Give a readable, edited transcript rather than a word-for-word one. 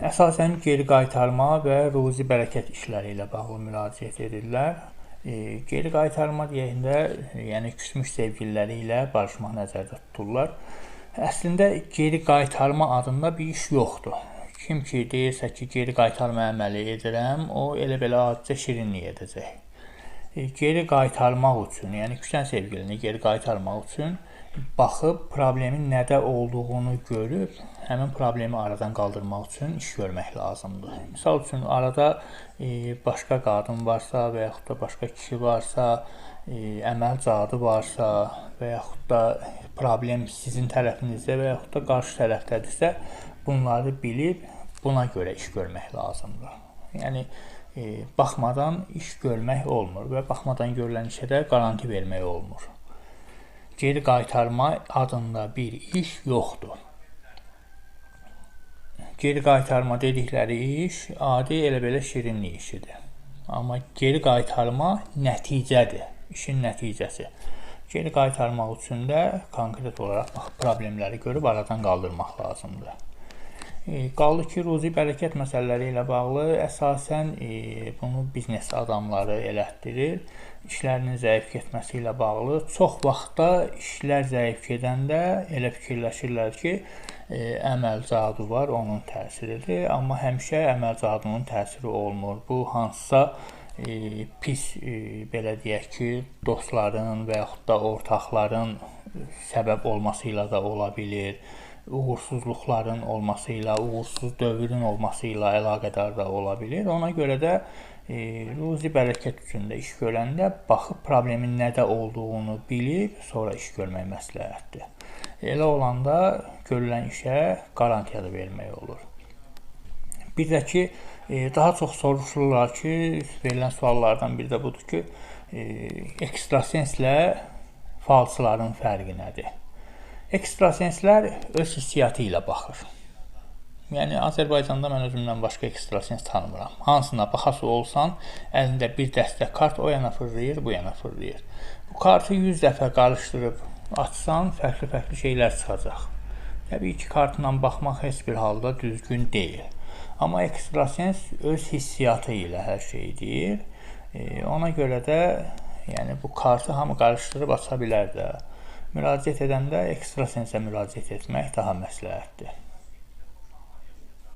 Əsasən geri qaytarma və ruzi bərəkət işləri ilə bağlı müraciət edirlər. Geri qaytarma deyəndə, yəni küsmüş sevgililəri ilə barışmaq nəzərdə tuturlar. Əslində geri qaytarma adında bir iş yoxdur. Kim ki deyirsə ki, geri qaytarma əməli edirəm, o elə-belə adicə şirinlik edəcək. Geri qaytarmaq üçün, yəni küsən sevgilini geri qaytarmaq üçün baxıb problemin nədə olduğunu görüb, həmin problemi aradan qaldırmaq üçün iş görmək lazımdır. Misal üçün, arada başqa qadın varsa və yaxud da başqa kişi varsa, əməl zadı varsa və yaxud da problem sizin tərəfinizdə və yaxud da qarşı tərəfdədirsə, bunları bilib buna görə iş görmək lazımdır. Yəni, baxmadan iş görmək olmur və baxmadan görülən işə də qaranti vermək olmur. Geri qaytarma adında bir iş yoxdur. Geri qaytarma dedikləri iş adi elə-belə şirinlik işidir. Amma geri qaytarma nəticədir, işin nəticəsi. Geri qaytarmaq üçün də konkret olaraq problemləri görüb aradan qaldırmaq lazımdır. Qaldı ki, ruzi bərəkət məsələləri ilə bağlı əsasən bunu biznes adamları elətdirir. İşlərinin zəif getməsi ilə bağlı çox vaxtda işlər zəif gedəndə elə fikirləşirlər ki, əməl zadı var, onun təsiridir. Amma həmişə əməl zadının təsiri olmur. Bu hansısa pis, belə deyək ki, dostların və yaxud da ortaqların səbəb olması ilə də ola bilir. Uğursuzluqların olması ilə, uğursuz dövrün olması ilə əlaqədar da ola bilir. Ona görə də ruzi bərəkət üçün də iş görəndə baxıb problemin nədə olduğunu bilib, sonra iş görmək məsləhətdir. Elə olanda görülən işə qarantiya da vermək olur. Bir də ki, daha çox soruşurlar ki, verilən suallardan biri də budur ki, ekstrasenslə falsıların fərqi nədir? Ekstrasenslər öz hissiyatı ilə baxır. Yəni, Azərbaycanda mən özümdən başqa ekstrasens tanımıram. Hansına baxası olsan, əlində bir dəstə kart o yana fırlayır, bu yana fırlayır. Bu kartı 100 dəfə qarışdırıb açsan, fərqli-fərqli şeylər çıxacaq. Təbii ki, kartla baxmaq heç bir halda düzgün deyil. Amma ekstrasens öz hissiyatı ilə hər şeyi deyir. Ona görə də yəni, bu kartı hamı qarışdırıb aça bilər də. Müraciət edəndə ekstrasensə müraciət etmək daha məsləhətdir.